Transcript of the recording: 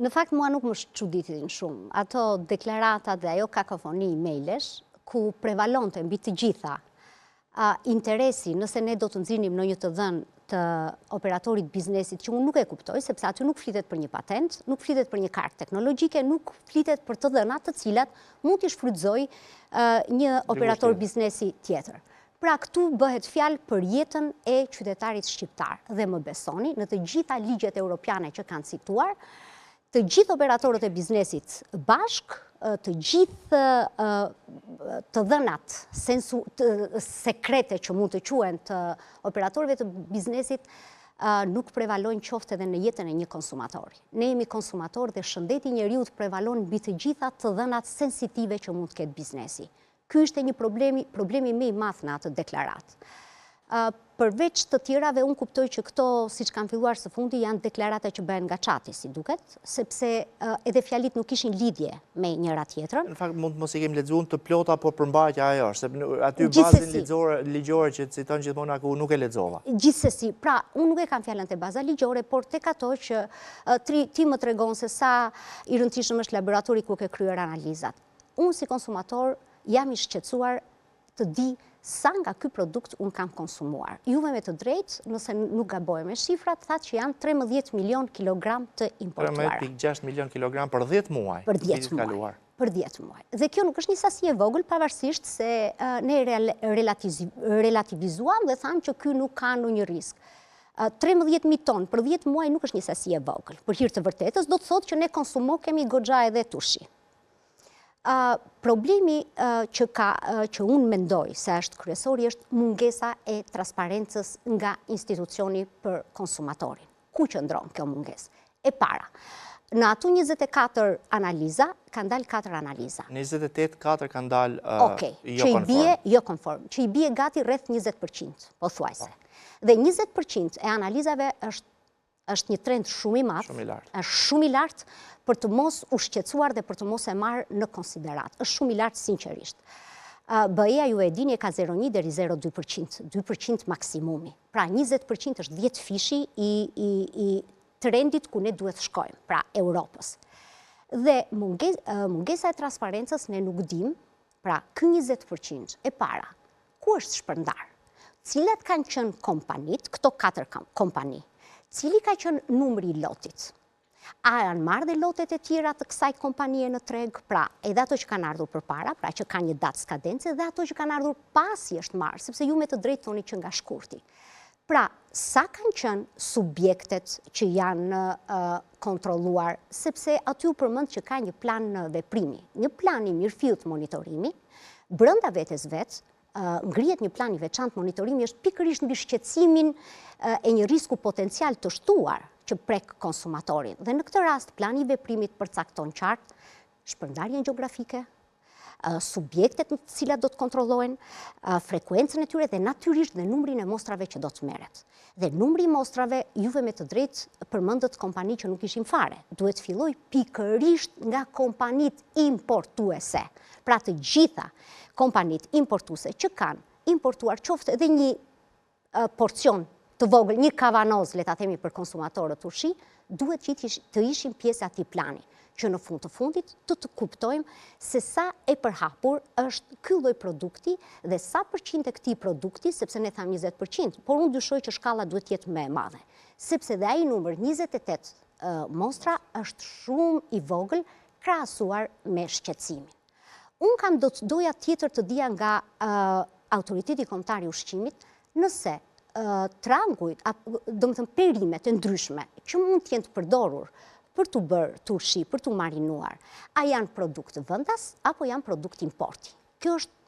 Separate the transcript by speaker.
Speaker 1: Në fakt, mua nuk më çuditin shumë. Ato deklaratat dhe ajo kakofoni e-mailesh, ku prevalonte mbi të gjitha interesi, nëse ne do të nxirnim në një të dhënë të operatorit biznesit, që unë nuk e kuptoj, sepse aty nuk flitet për një patent, nuk flitet për një kartë teknologjike, nuk flitet për të dhënat të cilat mund t'i shfrytëzoj një operator biznesi tjetër. Pra këtu bëhet fjalë për jetën e qytetarit shqiptar. Dhe më besoni, në të gjitha ligjet europiane që kanë cituar, të gjithë operatorët e biznesit bashk, të gjithë të dhënat sekrete që mund të quhen të operatorëve të biznesit nuk prevalojnë qoftë edhe në jetën e një konsumatori. Ne jemi konsumator dhe shëndeti njeriut prevalon mbi të gjitha të dhënat sensitive që mund të ketë biznesi. Ky është një problemi më i madh në atë deklarat. Përveç të tjerave, unë kuptoj që këto, siç kanë filluar së fundi, janë deklarata që bëhen nga çati, si duket, sepse edhe fjalit nuk kishin lidhje me njëra tjetrën.
Speaker 2: Në fakt, mund të mos i kemi lexuar të plota, por përmbajtja ajo është, sepse aty bazën ligjore që citon gjithmonë aku nuk e lexova.
Speaker 1: Gjithsesi, pra, unë nuk e kam fjalën te baza ligjore, por tek ato që ti më tregon se sa i rëndësishëm është laboratori ku ke kryer analizat. Unë si konsumator jam i shqetësuar të di sa nga ky produkt unë kam konsumuar. Juve me të drejtë, nëse nuk gaboj me shifrat, thatë që janë 13 milion kilogram të importuara.
Speaker 2: 13.6 milion kilogram për 10 muaj.
Speaker 1: Për 10 muaj. Për 10 muaj. Dhe kjo nuk është një sasi e vogël, pavarësisht se ne relativizuam dhe thamë që ky nuk ka ndonjë risk. 13.000 ton për 10 muaj nuk është një sasi e vogël. Për hir të vërtetës, do të thotë që ne kemi goxha edhe tushi. Problemi që unë mendoj se është kryesori është mungesa e transparencës nga institucioni për konsumatorin. Ku qëndron kjo mungesë? E para, në ato 24 analiza, kanë dalë 4 analiza.
Speaker 2: 28, 4 kanë dalë
Speaker 1: jo konform, që i bie gati rreth 20%, pothuajse. Dhe 20% e analizave është një trend shumë i madh, është shumë i lartë për të mos u shqetësuar dhe për të mos e marrë në konsiderat. Është shumë i lartë sinqerisht. BE-ja ju e dini ka 0,1 deri 0,2%, 2% maksimumi. Pra 20% është 10 fishi i trendit ku ne duhet shkojmë, pra Europës. Dhe mungesa e transparencës ne nuk dim, pra kë 20% e para, ku është shpërndar? Cilat kanë qenë kompanit, këto 4 kompani, cili ka qenë numri i lotit? A janë marrë dhe lotet e tjera të kësaj kompanie në treg, pra edhe ato që kanë ardhur përpara, pra që kanë një datë skadence, dhe ato që kanë ardhur pasi është marrë, sepse ju me të drejtë thoni që nga shkurti. Pra, sa kanë qenë subjektet që janë kontrolluar, sepse aty u përmend që ka një plan veprimi, një plan i mirëfillt monitorimi, brenda vetes vetë, ngrihet një plan i veçantë monitorimi është pikërisht mbi shqetësimin e një risku potencial të shtuar që prek konsumatorin. Dhe në këtë rast, plani i veprimit përcakton qartë shpërndarjen gjeografike, subjektet në të cilat do të kontrollohen, frekuencën e tyre dhe natyrisht dhe numrin e mostrave që do të merret. Dhe numri i mostrave, juve me të drejtë përmendët kompani që nuk ishin fare. Duhet filloj pikërisht nga kompanit importuese. Pra të gjitha kompanit importuese që kanë importuar qoftë edhe një porcion të vogël, një kavanoz, le ta themi për konsumatorët ushi, duhet që të ishin pjesë atij plani, që në fund të fundit të kuptojmë se sa e përhapur është ky lloj produkti dhe sa përqind e këtij produkti, sepse ne tham 20%, por unë dyshoj që shkalla duhet të jetë më e madhe, sepse dhe ai numër 28 mostra është shumë i vogël krahasuar me shqetësimin. Unë kam doja tjetër të dija nga Autoriteti Kombëtar i Ushqimit nëse trangujt, do të thënë perimet e ndryshme që mund të jenë të përdorur për të bërë turshi, për të marinuar, a janë produkt vendas apo janë produkt importi? Kjo është